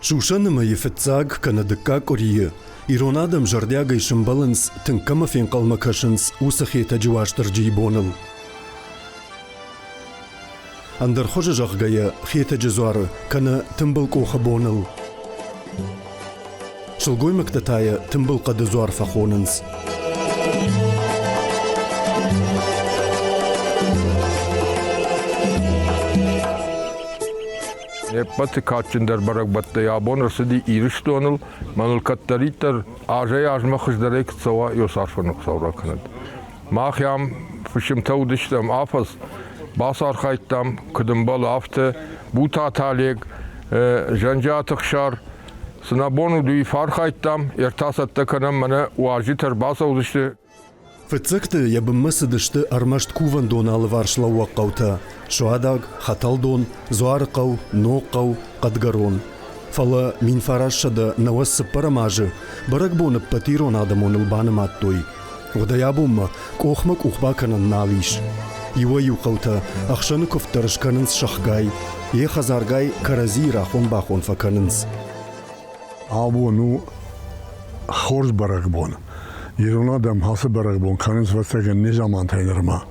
Шушаныма ефетцаг канадыкка корие. Иронадам жардяга и шымбалынс тынкама фенқалма кашынс усахе тажуаштыр жейбоныл. Андархожа жағгая хета жезуары кана тымбыл коха боныл. Шылгой мактатая тымбыл қады зуар фахонынс. Батты катчындар барак батты ябоныр сыди ирыштоныл, манылкаттаритар ажай ажма хыждаре кцава йосарфанық саура канад. Мах ям фышым таудыштам афас, басар хайттам, кыдымбал афты, бута талег, жанжатық шар, сынабону дуи фар хайттам, ертасатта канам мана уажитар баса удышты. Фыцыкты ябыммасы дышты армашт куван доналы варшлауа қаута. Шуадаг, хаталдон, зуарқау, ноқау, қадгарон. Фала мин фарашшада навасы парамажы, барак бонып патирон адамон ылбаным аттой. Удаябумма, кохмак ухбаканан налиш. Ива юқаута, ақшаны көфтарышканынс шахгай, хазаргай карази рахон бахон факанынс. Абону хорж барак бон. Ирон адам хасы барак бон, канынс ватсаген не жаман тайнырма.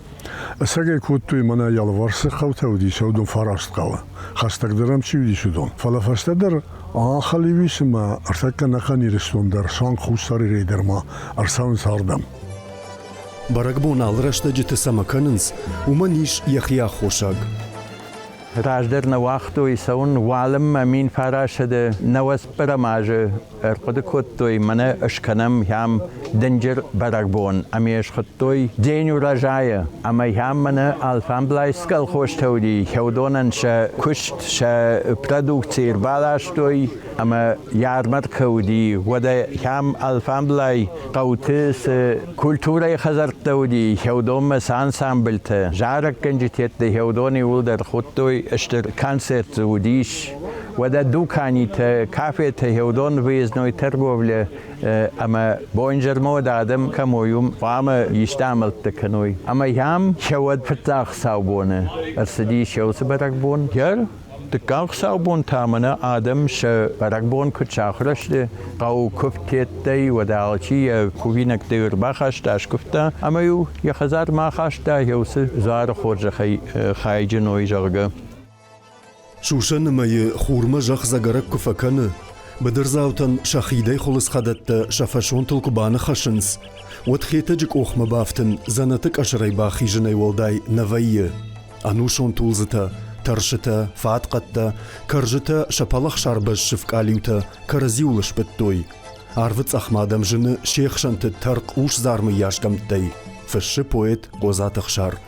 Саге куттуй мана ялварсы қаутауди шаудун фарашт қава. Хастагдырам чивди шудун. Фалафаштадар ахали вишма артакка накани рестондар шан хусари рейдерма арсаун сардам. Баракбон алрашта житы самаканынс, уманиш яхья хошаг. راجدر نواختوی سون والم امین فراشده نواس براماجه ارقد کتوی من اشکنم هم دنجر برگبون امیش خطوی دینو رجایه اما هم من الفام بلای سکل خوشتودی خودونن ش کشت ش پرودکتیر بالاشتوی اما یارمت کودی وده هم الفام بلای قوتس کلتوری خزرتودی خودون مسان سامبلته جارک کنجتیت ده خودونی ولدر خطوی اشتر کنسرت ودیش و ده دوکانی تا کافه تا هودون ویزنوی ترگوله اما با اینجر مود آدم کمویم و اما یشتعمل تکنوی اما هم شود فتاق ساوبونه ارسدی شوز برگبون یر تکاق ساوبون تامنه آدم ش برگبون کچاخرشته قاو کفتیت دی و دالچی کوینک دیر بخشت اش کفته اما یو یخزار ما خشته یوس زار خورج خای جنوی جرگه Шушанымайы хурма жақ загарак күфаканы, бідірзаутан шахидай холыс қадатты шафашон тұлқыбаны қашынс. От хетаджик оқмы бафтын занатык ашырай бақи жынай олдай навайы. Анушон тулзыта, таршыта, фатқатта, каржыта шапалақ шарбыз шывкалиута, карази улыш біттой. Арвыц ахмадам жыны шеқшанты тарқ уш зармы яшкамттай. Фышшы поэт қозатық шар.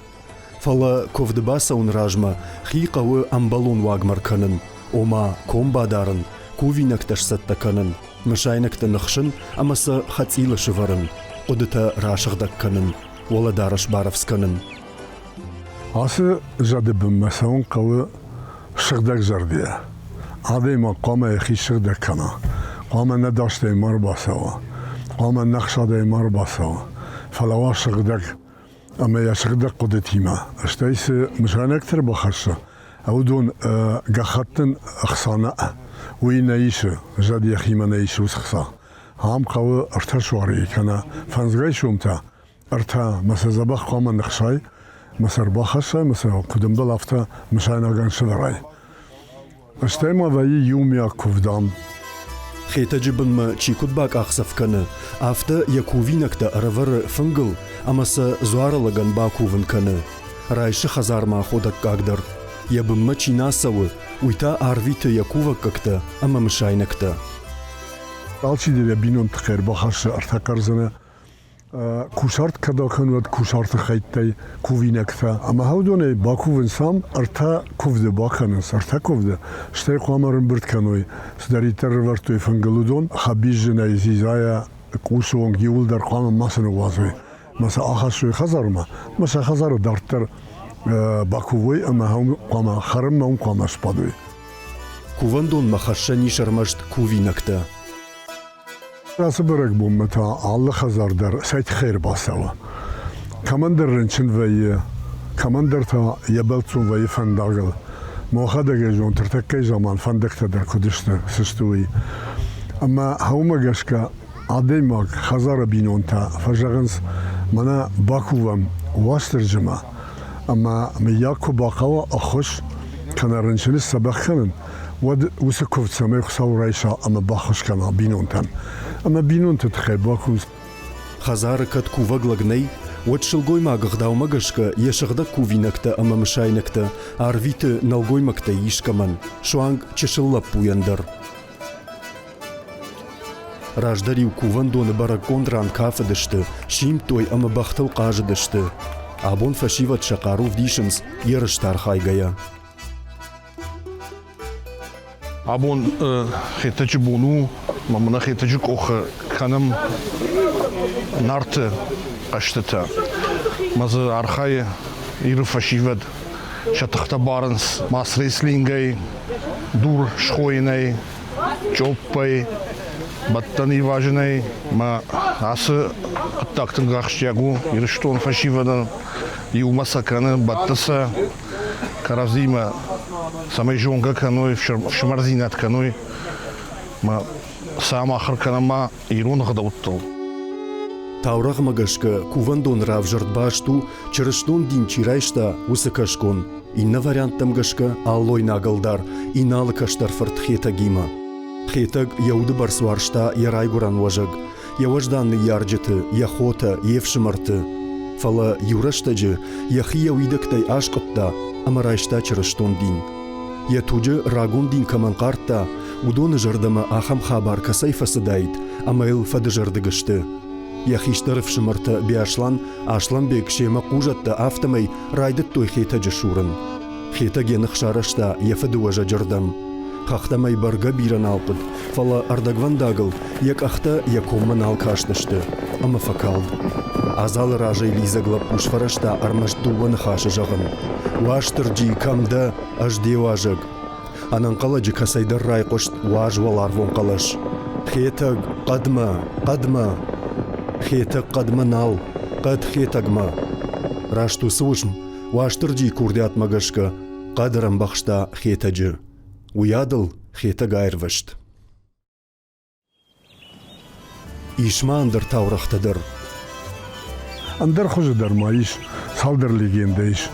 Фала ковдыбаса унражма, хиқавы амбалон вагмар канын, ома комбадарын, кувинакташ саттаканын, мышайнакта нықшын, амасы хацилы шыварын, одыта рашығдак канын, оладарыш баровсканын. Асы жады ብምмасаун қавы шығдак жардия. Адайма қама ехи шығдак кана, қама надаштай мар басава, қама нақшадай мар басава, фалава шығдак اما يشغدك قدتيما اشتايس مشان اكثر بخشة او دون قخطن اخصانا وين يعيش جاد يخي من يعيش وسخصا هم قوي ارتا شواري كان فانزغاي شومتا ارتا مسا زبخ قام نخشاي مسا بخشة مسا قدم بلافتا مشان اغان شلراي اشتايما وي يوميا كوفدام خيتا جبن چيكود باك اخصف كان افتا يكوفينكتا ارور فنگل амаса зуарылаган бакувын каны. Райшы хазарма ходак кагдар. Ябымма чинасавы, уйта арвиты якува какта, ама мышайнакта. Алчи деля бинон тхер бахашы артакарзана. Кушарт кадакануат кушарты хайттай кувинакта. Ама хаудоне бакувын сам арта кувды баканыс, арта кувды. Штай қуамарын бірт каной. Сударитар вартуй фангалудон, хабижжына изизая кушуон гиулдар қуамын масыны вазуй. مثلا آخرش خزارما مثلا خزار دارتر باکوی اما هم قام خرم ما هم قامش بدوی کووندون مخشنی شرمشت کوی نکته راست برگ بوم متا الله خزار در سایت خیر باسوا کماندر رنچن وی کماندر تا یبلتون وی فنداغل موخدة جون ترتكي زمان فندقت در كدشت سستوي أما هوما جشكا عديمك خزارة بينونتا فجغنس منا باكوهم واسترجما أما مياكو باقوا أخش كان رنشلس سبخنن ود وسكوفت سميخ سوريشا أما باخش كان بينونتان أما بينونت تخي باكوز خزارة كت كوفاغلغني وتشلغوي ماغ غداو ماغشكا يشغدا كوفينكتا أما مشاينكتا عرفيت نلغوي مكتا يشكمن شوانغ تشللا بويندر راجداريو كوفان دون باراكون ران كافدشت شيم توي أما بختل قاجدشت أبون فشيفت شقاروف ديشنس يرشتار خايغايا أبون خيتج بونو ممنا خيتج كوخ كانم نارت قشتتا مز أرخاي يرفشيفد شتخت بارنس ماس ريسلينغي دور شخويني جوبي بطني واجني ما أس تاكتن غاشياغو يرشتون فشيفد يوما سكانه بطسا كرازيما سامي جونغا كانوي شمرزينات كانوي ما سام آخر كان ما يرون غدوتو تاورغ ماغشكا كوفان دون равжарт башту чрыштон дин чирайшта усыкашкон инна варианттам гашка аллой нагалдар иналы каштар фырт хета гима хетаг яуды барсваршта ярайгуран важаг яважданны ярджеты яхота евшимарты фала юраштаджы яхи яуидактай ашкытта амарайшта чрыштон дин я туджы рагон дин каманқартта удоны жардама ахам хабар касайфасыдайт амайл фадыжардыгышты Яхиштаров шымырты биашлан ашланбек шема қужатты автомай райдыт той хета жышурын. Хета генық шарашта ефіді уажа жырдам. Хақтамай барға биран алпыд, фала ардагвандагыл, як ахта якомман алкаштышты, ама факалд. Азал ражай лизаглап пушфарашта армаштуван хашы жағын. Уаштырджи камда ажде уажыг. Ананқаладжы касайдар райқышт уаж валар вон қалаш. Хетаг қадма. Хетаг қадма нал, қад хетагма. Рашту сушм, уаштырджи курде атмагашка, қадырам бақшта хетаджы. Уядыл хетаг айрвышт. Ишма андыр таурақтадыр. Андыр хұжыдар маиш, салдыр легендейш.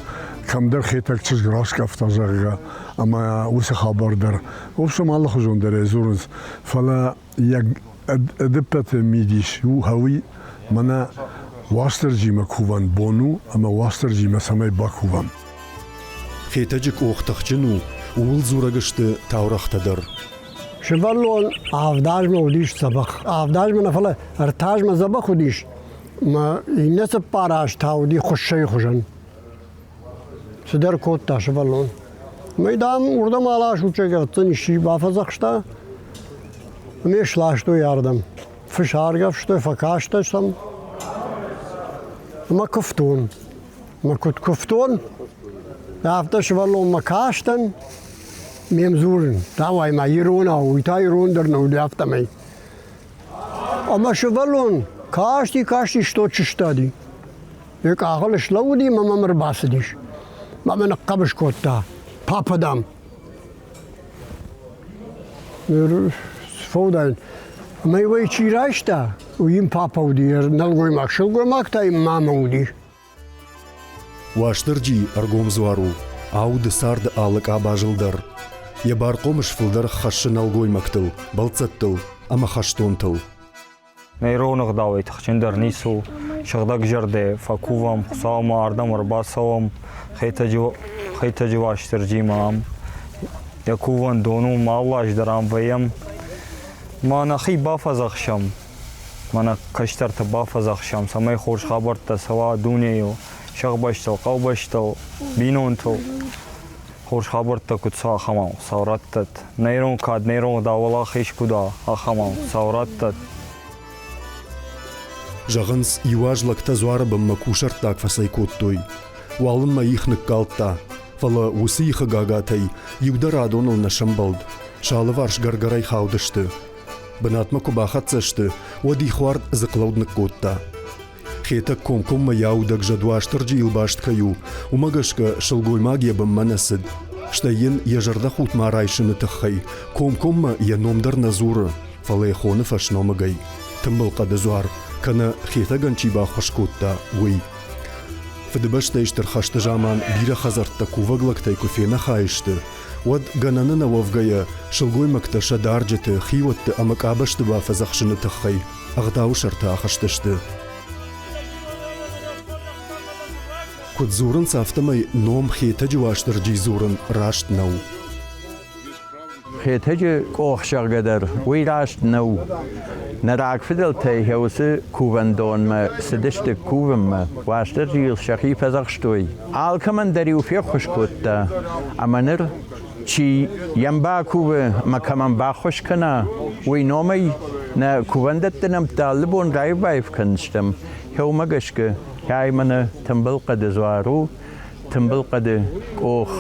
Камдар хетаг чыз грашка автажағыға, ама усы хабардар. Общем, алла хұжындар езурынс. Фала як أدبت ميديش هوي منا واستر جيما كوفان بونو أما واستر جيما سماي باكوفان خيتاجك أختخجنو وول زورغشت تاورختدر شبالون عفداج ما وديش سبخ عفداج ما نفلا ارتاج ما زبخ وديش ما الناس باراش تاودي خشي خجن سدر كوتا شبالون ما يدام orada mala şu çekertin işi bafazakşta Mir schlägst du yardım. Verschargafst du, verkast du sam. Ma kuftun. Ma kuftun. Ja, das war lo ma kasten. Mem zuren. Da war ma irona, uitai runder no dafta mei. Ama şvalon kasti što çistadi. Ek ahol shlaudi ma mer basdish. Ma men qabsh kotta. Papadam. Фоудан. Мы выйти рашта, у им папа удир, налгой макшил гомак, та им мама уди. Уаштырджи аргом зуару, ауды сарды алык абажылдар. Ябар комыш фылдар хашшы налгой мактыл, балцаттыл, ама хаштонтыл. Нейронық давайт, хчендер нису, шагдак жерде, факувам, хусаума, ардам арбасавам, хейтаджи ваштырджи маам. Якуван дону маллаш дарам ваям. Мана хи бафазахшам, мана каштарта бафазахшам, самай хош хабарта сава дунею, шагбаштал, қавбаштал, бинонтал, хош хабарта кутса хамау, саураттат, нейрон кад, нейрон давала хиш куда, ахамау, саураттат. Жағынс юажлакта зуарабым макушартак фасай коттой, уалын ма ихнық калтта, фала усы ихы гагатай, югдар адоныл нашамбалд, шалы варш гаргарай хаудышты. Бынатма кубахат цашты, оди хуард заклауднық котта. Хетак комкомма яудак жадуаштырджи илбашткаю, умагашка шылгой магия бым манасыд. Штайын ежарда хутма райшыны тыххай, ком-комма я номдар назуры, фалай хоны фашномагай. Тымбыл қады зуар, кана хета ганчиба хошкутта уй. Фыдыбашта иштер хашты жаман бира хазартта куваглактай куфена хайшты. Вад гананы нававгая, шылгой макта шадарджеты, хиватты амакабашты ба фазахшыны тыххай, ағдау шарта ахаштышты. Куд зурын сафтамай ном хета жуаштыр жи зурын рашт нау. Хетеже кохшаргадер, уй рашт нау. Нарак фиделтай хеусы кувандон ма сидиште кувам ма, ваштер жил шахи фазахштой. Алкаман дариу фехушкутта, аманер чи ямба куве макаман бахушкана, уй номай на кувандеттенам талибон райвайф канштам, хеумагашке. Кай мана тымбыл қады зуару, тымбыл қады қоқ,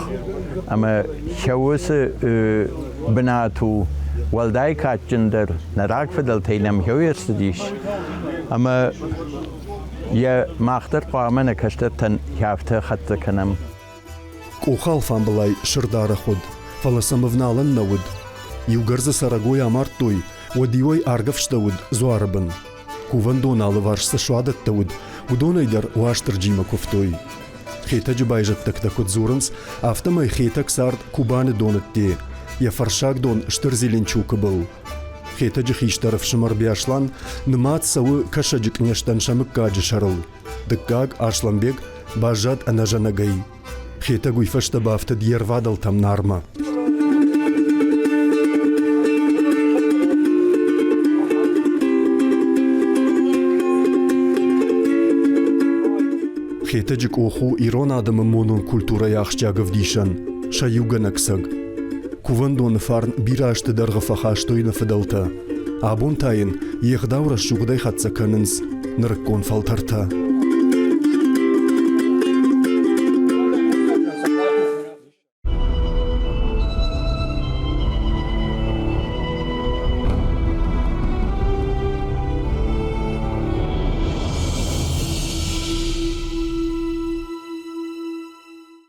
ама хеуысы бінату, валдай катчындыр, нарак фидал тейнам хеуерсі дейш. Ама я мақтыр қуамана каштыртан хяфты қатты канам. Қоқал фамбылай шырдары худ, фаласамывналын науд. Югарзы сарагой амартой, водиой аргавштауд зуарыбын. Кувандон алы варшсы шуадаттауд, удонайдар уаштыр джима кофтой. Хета джибайжаттак такот зурынс, автомай хетак сард кубаны донатте, я фаршак дон штыр зеленчука был. Хета джихиштаров шымарбяшлан, нымат савы кашаджик нештан шамык гаджи шарыл. Дыккаг ашланбек бажат анажанагай. Хета гуйфашта бафта дьервадал там нарма. Хетаджик оху ирон адымы монун культура яхчагов дишан, шаюганаксаг. Кувандон фарн бирашты дарғы фахаштойны фыдалта. Абон тайын, ехдаура шугдай хатса канынс, нырыккон фалтарта.